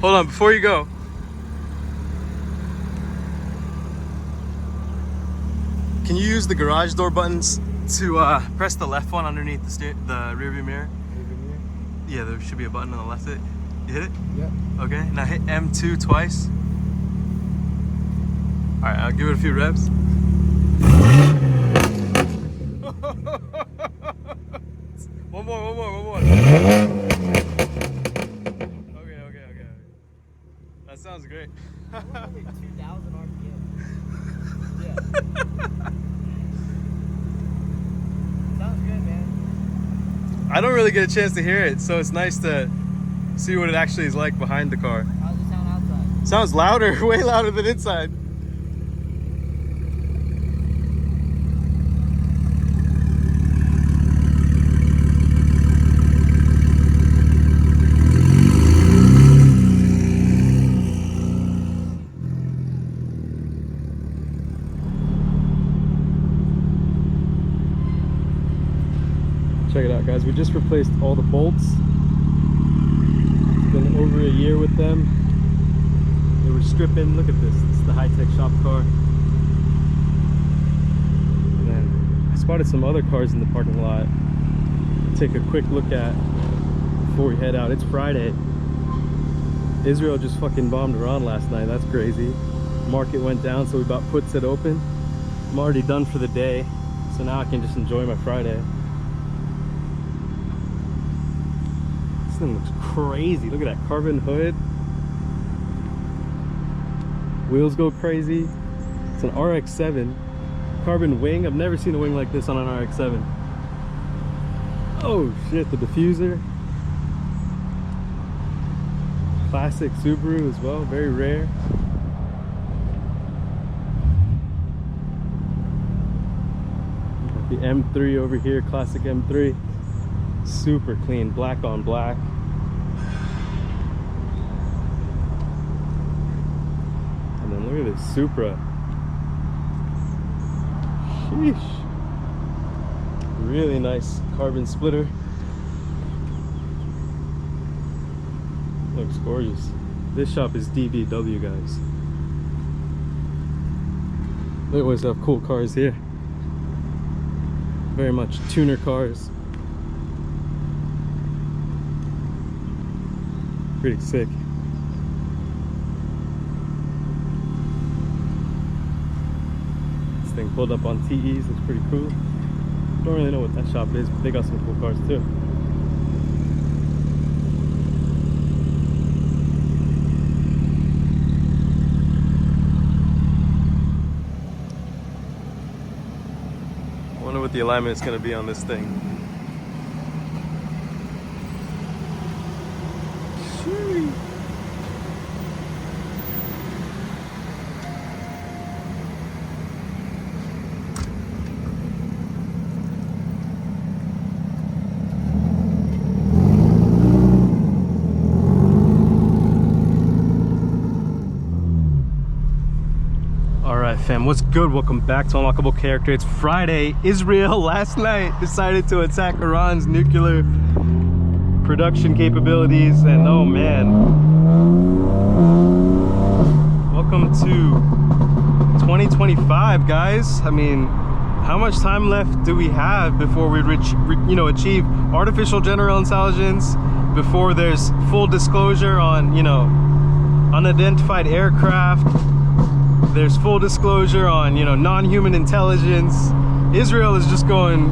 Hold on, before you go. Can you use the garage door buttons to press the left one underneath the rear view mirror? Yeah, there should be a button on the left. You hit it? Yep. Okay, now hit M2 twice. All right, I'll give it a few reps. One more. Okay. That sounds great. 2,000 RPM. Yeah. Sounds good, man. I don't really get a chance to hear it, so it's nice to see what it actually is like behind the car. How does it sound outside? Sounds louder, way louder than inside. Check it out, guys. We just replaced all the bolts. It's been over a year with them. They were stripping. Look at this. This is the high-tech shop car. And then I spotted some other cars in the parking lot to take a quick look at before we head out. It's Friday. Israel just fucking bombed Iran last night. That's crazy. Market went down, so we bought puts it open. I'm already done for the day, so now I can just enjoy my Friday. This thing looks crazy. Look at that carbon hood. Wheels go crazy. It's an RX-7 carbon wing. I've never seen a wing like this on an RX-7. Oh shit, the diffuser. Classic Subaru as well, very rare. Got the M3 over here, classic M3. Super clean, black on black. And then look at this Supra. Sheesh. Really nice carbon splitter. Looks gorgeous. This shop is DBW, guys. They always have cool cars here. Very much tuner cars. Pretty sick. This thing pulled up on TEs, looks pretty cool. Don't really know what that shop is, but they got some cool cars too. I wonder what the alignment is going to be on this thing. Fam, what's good? Welcome back to Unlockable Character. It's Friday. Israel last night decided to attack Iran's nuclear production capabilities, and oh man, welcome to 2025, guys. I mean, how much time left do we have before we achieve artificial general intelligence, before there's full disclosure on unidentified aircraft? There's full disclosure on, non-human intelligence. Israel is just going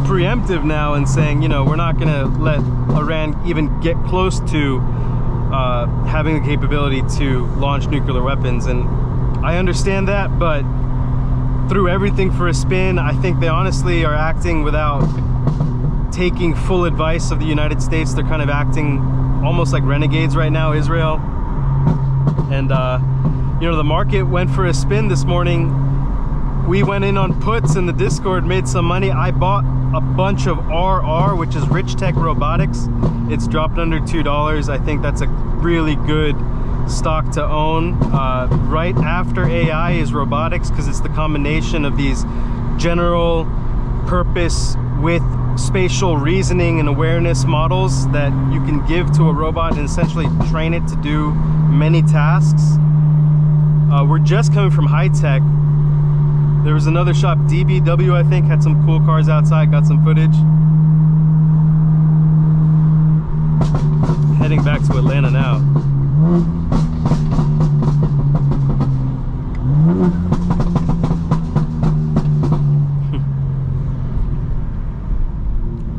preemptive now and saying, we're not going to let Iran even get close to having the capability to launch nuclear weapons. And I understand that, but threw everything for a spin. I think they honestly are acting without taking full advice of the United States. They're kind of acting almost like renegades right now, Israel. And the market went for a spin this morning. We went in on puts in the Discord, made some money. I bought a bunch of RR, which is Rich Tech Robotics. It's dropped under $2. I think that's a really good stock to own. Right after AI is robotics, because it's the combination of these general purpose with spatial reasoning and awareness models that you can give to a robot and essentially train it to do many tasks. We're just coming from high tech. There was another shop, DBW, I think, had some cool cars outside, got some footage. Heading back to Atlanta now.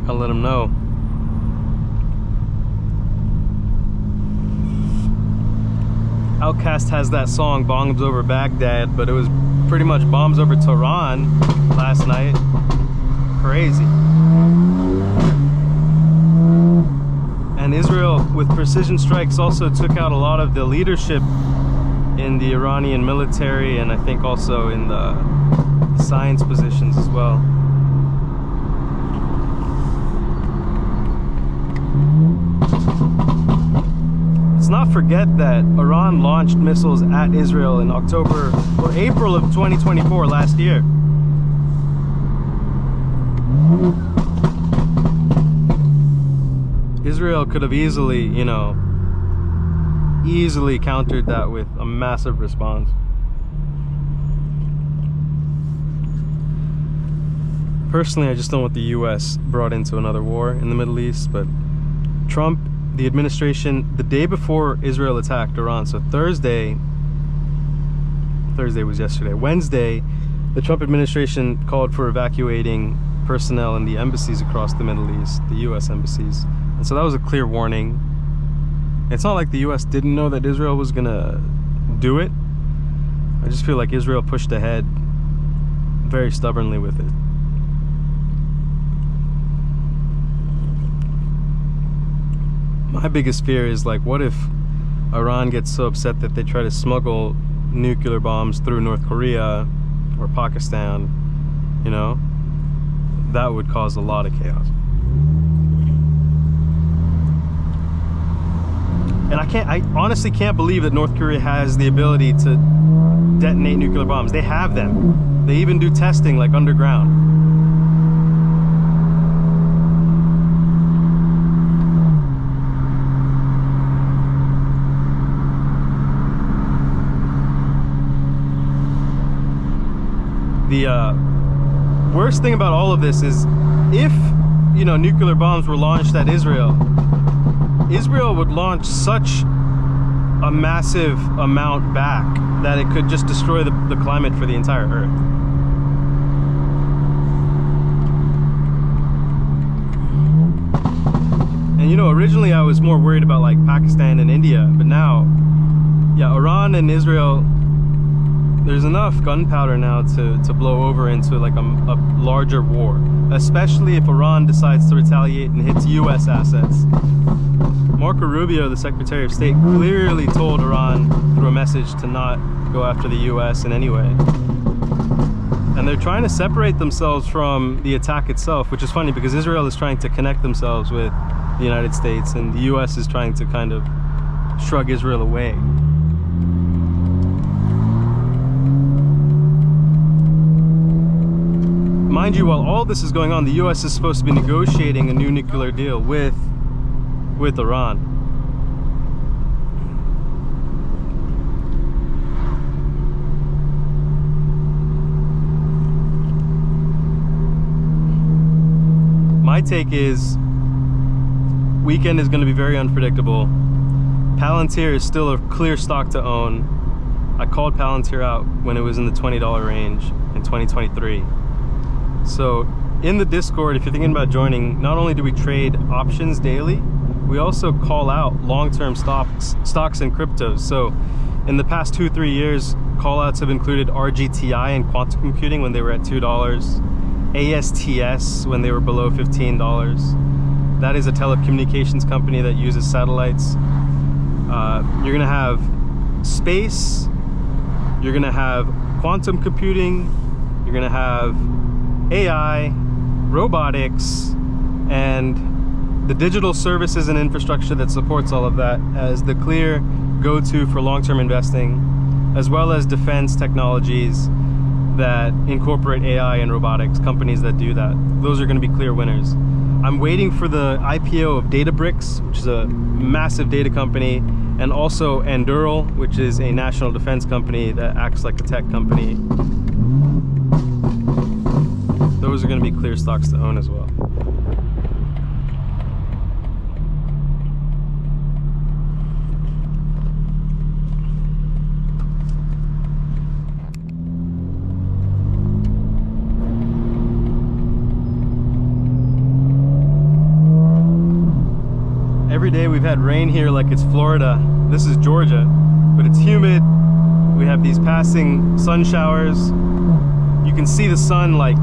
I'll let them know. Outkast has that song, Bombs Over Baghdad, but it was pretty much bombs over Tehran last night. Crazy. And Israel, with precision strikes, also took out a lot of the leadership in the Iranian military, and I think also in the science positions as well. Let's not forget that Iran launched missiles at Israel in October or April of 2024 last year. Israel could have easily, you know, easily countered that with a massive response. Personally, I just don't want the US brought into another war in the Middle East, but Trump, the administration, the day before Israel attacked Iran, so Thursday was yesterday, Wednesday, the Trump administration called for evacuating personnel in the embassies across the Middle East, the US embassies. And so that was a clear warning. It's not like the US didn't know that Israel was gonna do it. I just feel like Israel pushed ahead very stubbornly with it. My biggest fear is, like, what if Iran gets so upset that they try to smuggle nuclear bombs through North Korea or Pakistan, you know? That would cause a lot of chaos. And I honestly can't believe that North Korea has the ability to detonate nuclear bombs. They have them. They even do testing, like, underground. The worst thing about all of this is, if, you know, nuclear bombs were launched at Israel, Israel would launch such a massive amount back that it could just destroy the climate for the entire Earth. And, you know, originally I was more worried about, like, Pakistan and India, but now, yeah, Iran and Israel, there's enough gunpowder now to blow over into, like, a larger war, especially if Iran decides to retaliate and hits US assets. Marco Rubio, the Secretary of State, clearly told Iran through a message to not go after the US in any way. And they're trying to separate themselves from the attack itself, which is funny because Israel is trying to connect themselves with the United States, and the US is trying to kind of shrug Israel away. Mind you, while all this is going on, the US is supposed to be negotiating a new nuclear deal with Iran. My take is, weekend is going to be very unpredictable. Palantir is still a clear stock to own. I called Palantir out when it was in the $20 range in 2023. So in the Discord, if you're thinking about joining, not only do we trade options daily, we also call out long-term stocks and cryptos. So in the past 2-3 years, call-outs have included RGTI and quantum computing when they were at $2, ASTS when they were below $15. That is a telecommunications company that uses satellites. You're gonna have space, you're gonna have quantum computing, you're gonna have AI, robotics, and the digital services and infrastructure that supports all of that as the clear go-to for long-term investing, as well as defense technologies that incorporate AI and robotics, companies that do that. Those are going to be clear winners. I'm waiting for the IPO of Databricks, which is a massive data company, and also Anduril, which is a national defense company that acts like a tech company. Those are going to be clear stocks to own as well. Every day we've had rain here like it's Florida. This is Georgia, but it's humid. We have these passing sun showers. You can see the sun like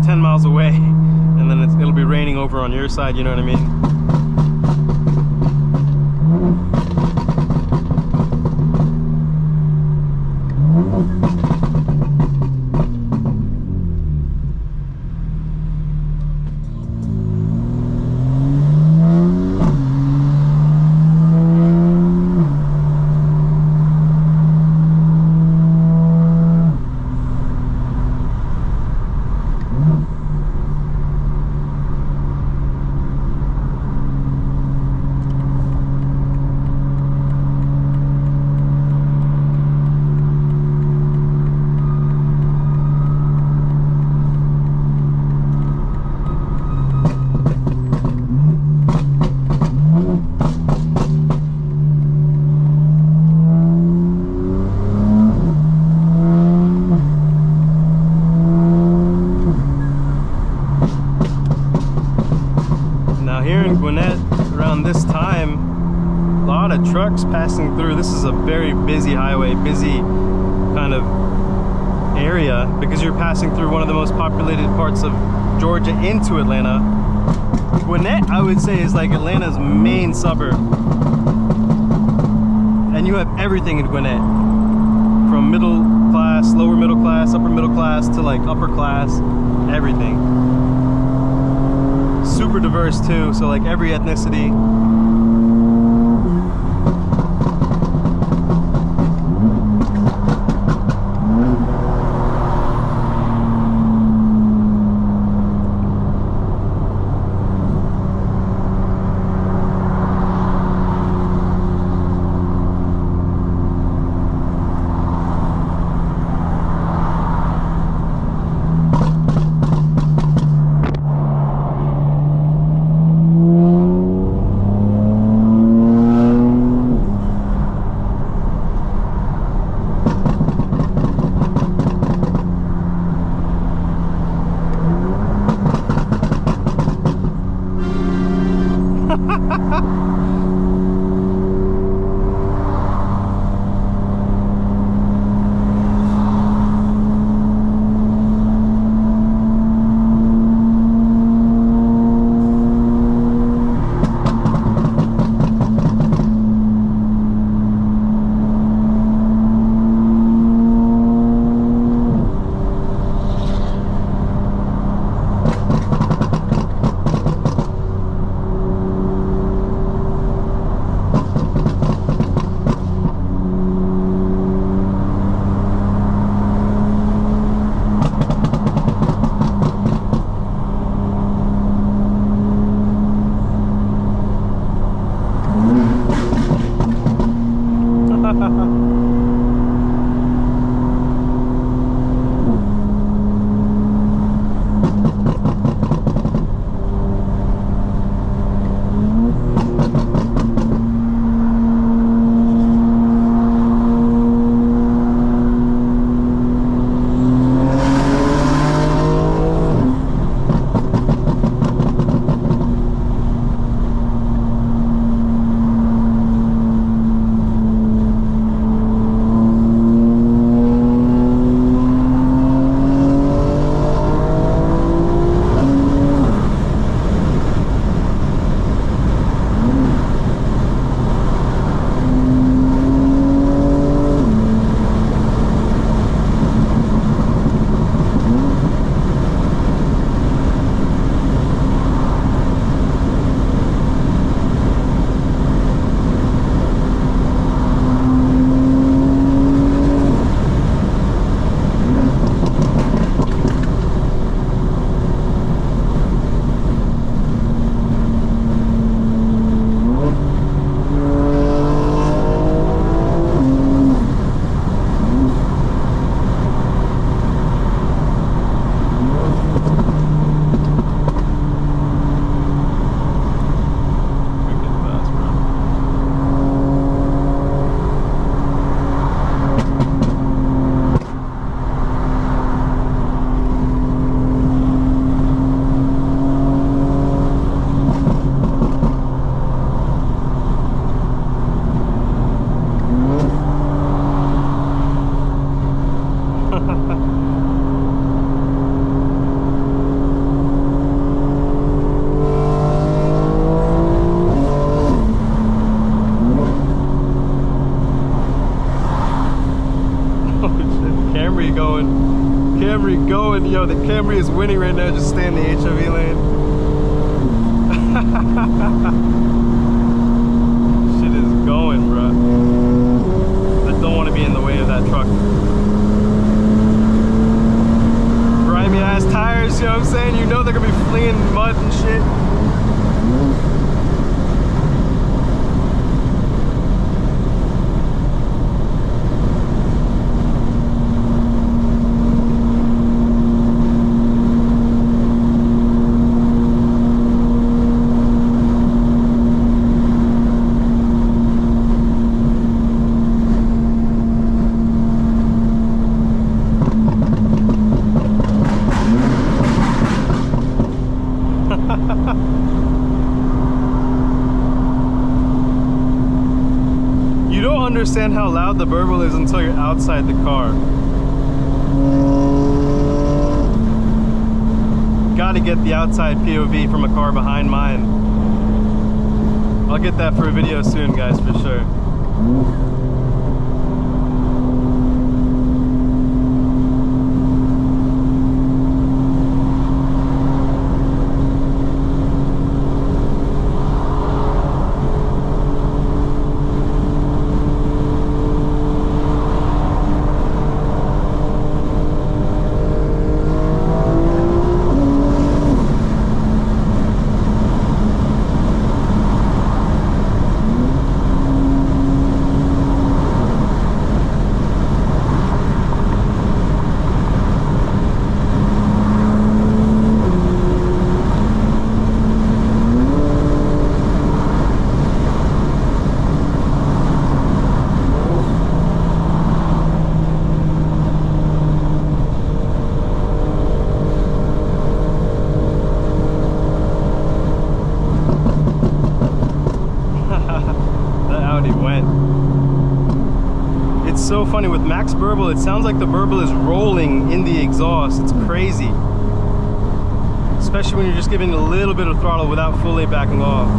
10 miles away, and then it'll be raining over on your side, you know what I mean? This time, a lot of trucks passing through. This is a very busy highway, busy kind of area, because you're passing through one of the most populated parts of Georgia into Atlanta. Gwinnett, I would say, is like Atlanta's main suburb, and you have everything in Gwinnett, from middle class, lower middle class, upper middle class, to like upper class, everything. Super diverse too, so like every ethnicity. going. Camry going. Yo, the Camry is winning right now. Just stay in the HOV lane. Shit is going, bro. I don't want to be in the way of that truck. Grimy ass tires, you know what I'm saying? You know they're gonna be flinging mud and shit. You don't understand how loud the burble is until you're outside the car. Gotta get the outside POV from a car behind mine. I'll get that for a video soon, guys, for sure. So funny with max burble, it sounds like the burble is rolling in the exhaust. It's crazy, especially when you're just giving a little bit of throttle without fully backing off.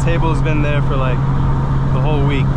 table has been there for like the whole week.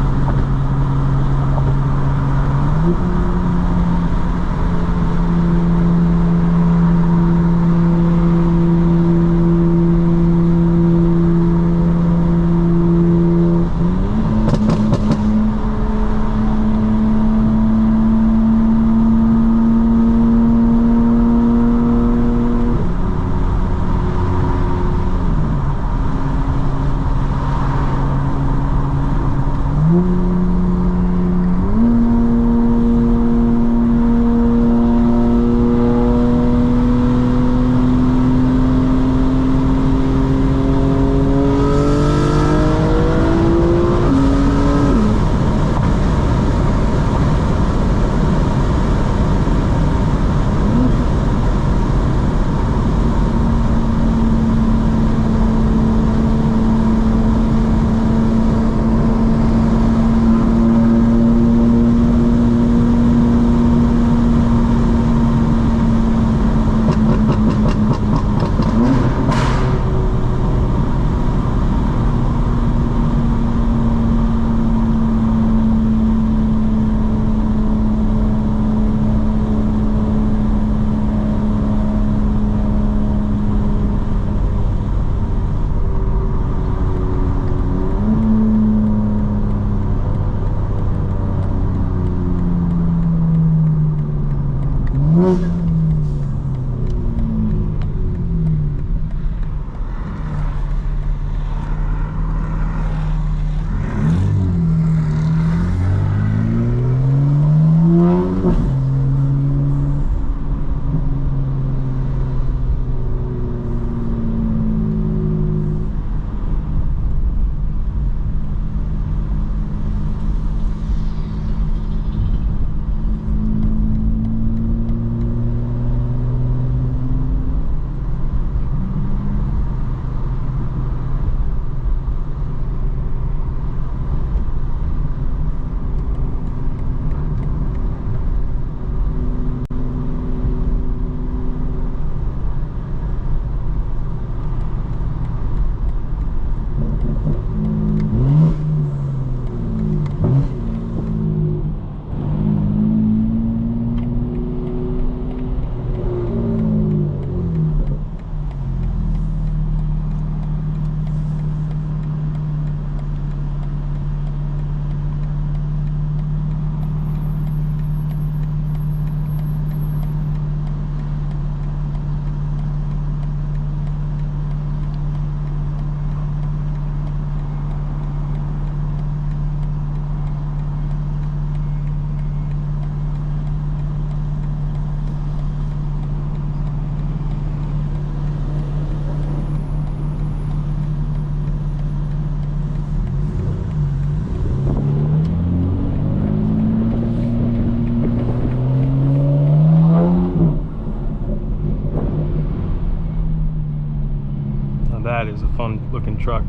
That is a fun looking truck.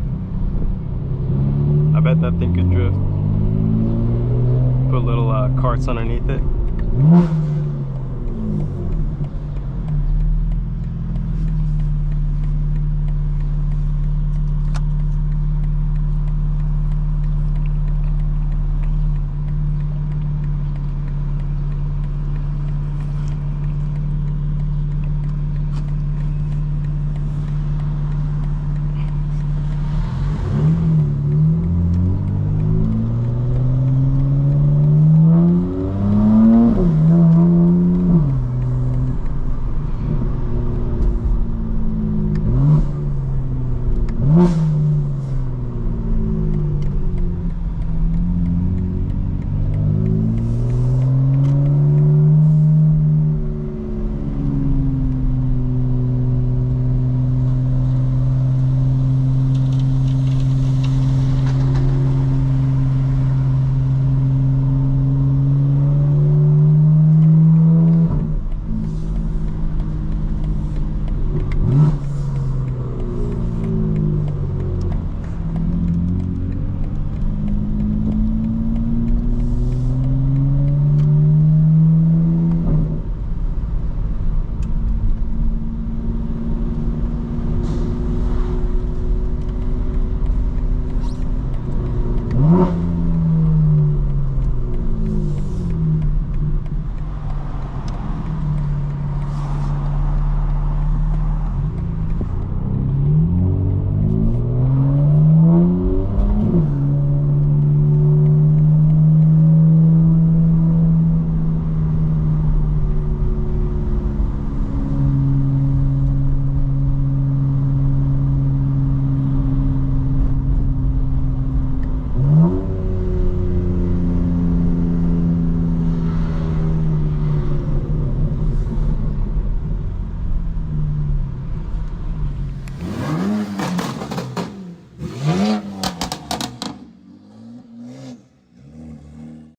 I bet that thing could drift. Put little carts underneath it.